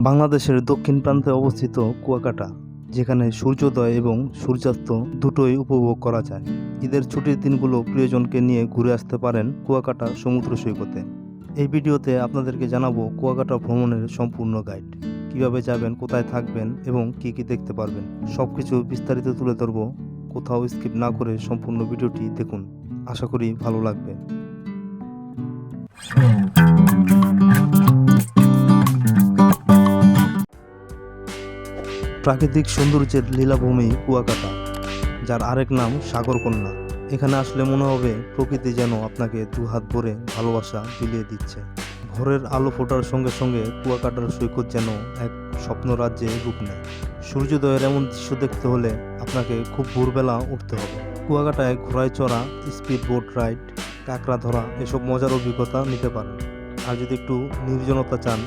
বাংলাদেশের দক্ষিণ প্রান্তে অবস্থিত কুয়াকাটা, যেখানে সূর্যোদয় এবং সূর্যাস্ত দুটোই উপভোগ করা যায়। ঈদের ছুটির দিনগুলো প্রিয়জনকে নিয়ে ঘুরে আসতে পারেন কুয়াকাটা সমুদ্র সৈকতে। এই ভিডিওতে আপনাদেরকে জানাবো কুয়াকাটা ভ্রমণের সম্পূর্ণ গাইড। কিভাবে যাবেন, কোথায় থাকবেন এবং কি কি দেখতে পারবেন, সবকিছু বিস্তারিত তুলে ধরবো। কোথাও স্কিপ না করে সম্পূর্ণ ভিডিওটি দেখুন, আশা করি ভালো লাগবে। প্রাকৃতিক সৌন্দর্যের লীলাভূমি কুয়াকাটা, যার আরেক নাম সাগরকন্যা। এখানে আসলে মনে হবে প্রকৃতি যেন আপনাকে দুহাত ভরে ভালোবাসা বিলিয়ে দিচ্ছে। ভোরের আলো ফোটার সঙ্গে সঙ্গে কুয়াকাটার সৈকত যেন এক স্বপ্ন রাজ্যে রূপ নেয়। সূর্যোদয়ের এমন দৃশ্য দেখতে হলে আপনাকে খুব ভোরবেলা উঠতে হবে। কুয়াকাটায় ঘোড়ায় চড়া, স্পিড বোট রাইড, কাঁকড়া ধরা এসব মজার অভিজ্ঞতা নিতে পারেন। আর যদি একটু নির্জনতা চান,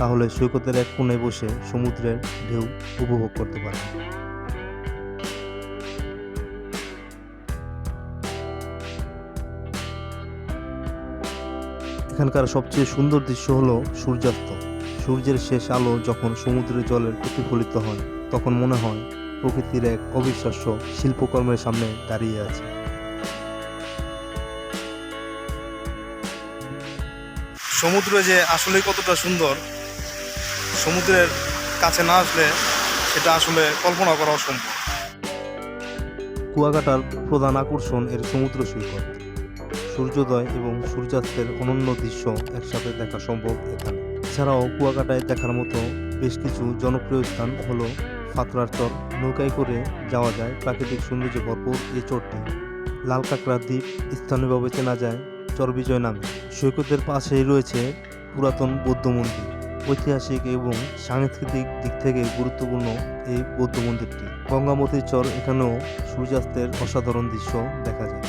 তাহলে সৈকতের এক কোণে বসে সমুদ্রের ঢেউ উপভোগ করতে পারেন। এখানকার সবচেয়ে সুন্দর দৃশ্য হলো সূর্যাস্ত। সূর্যের শেষ আলো যখন সমুদ্রের জলের প্রতিফলিত হয়, তখন মনে হয় প্রকৃতির এক অবিশ্বাস্য শিল্পকর্মের সামনে দাঁড়িয়ে আছে। সমুদ্র যে আসলে কতটা সুন্দর, সমুদ্রের কাছে না আসলে সেটা আসলে কল্পনা করা অসম্ভব। কুয়াকাটার প্রধান আকর্ষণ এর সমুদ্র সৈকত। সূর্যোদয় এবং সূর্যাস্তের অনন্য দৃশ্য একসাথে দেখা সম্ভব এখানে। এছাড়াও কুয়াকাটায় দেখার মতো বেশ কিছু জনপ্রিয় স্থান হলো ফাতরার চর। নৌকায় করে যাওয়া যায় প্রাকৃতিক সৌন্দর্যে ভরপুর এই চরটি। লাল কাঁকড়া দ্বীপ, স্থানীয়ভাবে চেনা যায় চর বিজয় নামে। সৈকতের পাশেই রয়েছে পুরাতন বৌদ্ধ মন্দির। ঐতিহাসিক এবং সাংস্কৃতিক দিক থেকে গুরুত্বপূর্ণ এই বৌদ্ধ মন্দিরটি। গঙ্গামতির চর, এখানেও সূর্যাস্তের অসাধারণ দৃশ্য দেখা যায়।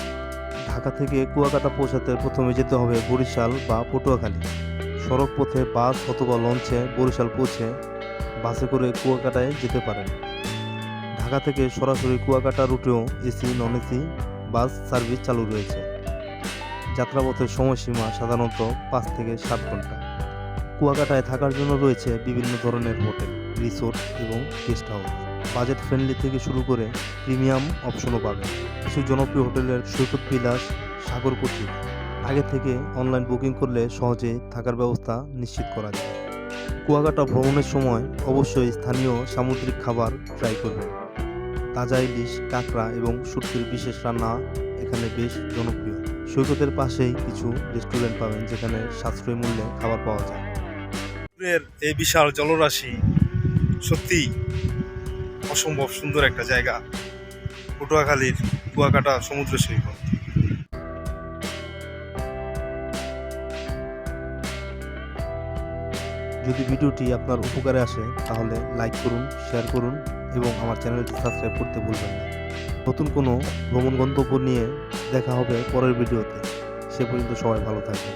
ঢাকা থেকে কুয়াকাটা পৌঁছাতে প্রথমে যেতে হবে বরিশাল বা পটুয়াখালী। সড়ক পথে বাস অথবা লঞ্চে বরিশাল পৌঁছে বাসে করে কুয়াকাটায় যেতে পারেন। ঢাকা থেকে সরাসরি কুয়াকাটা রুটেও AC non AC bus service চালু রয়েছে। যাত্রাপথের সময়সীমা সাধারণত 5 থেকে 7 ঘন্টা। কুয়াকাটায় থাকার জন্য রয়েছে বিভিন্ন ধরনের হোটেল, রিসোর্ট এবং গেস্ট হাউস। বাজেট ফ্রেন্ডলি থেকে শুরু করে প্রিমিয়াম অপশনও পাবেন। কিছু জনপ্রিয় হোটেলের সৈকত বিলাস, সাগর কুটির। আগে থেকে অনলাইন বুকিং করলে সহজে থাকার ব্যবস্থা নিশ্চিত করা যায়। কুয়াকাটা ভ্রমণের সময় অবশ্যই স্থানীয় সামুদ্রিক খাবার ট্রাই করবেন। তাজা ইলিশ, কাঁকড়া এবং শুটকির বিশেষ রান্না এখানে বেশ জনপ্রিয়। সৈকতের পাশেই কিছু রেস্টুরেন্ট পাবেন যেখানে সাশ্রয়ী মূল্যে খাবার পাওয়া যায়। এই বিশাল জলরাশি সত্যি অসম্ভব সুন্দর একটা জায়গা, পটুয়াখালীর কুয়াকাটা সমুদ্র সৈকত। যদি ভিডিওটি আপনার উপকারে আসে তাহলে লাইক করুন, শেয়ার করুন এবং আমার চ্যানেলটি সাবস্ক্রাইব করতে ভুলবেন না। নতুন কোনো ভ্রমণ গন্তব্য নিয়ে দেখা হবে পরের ভিডিওতে। সে পর্যন্ত সবাই ভালো থাকবেন।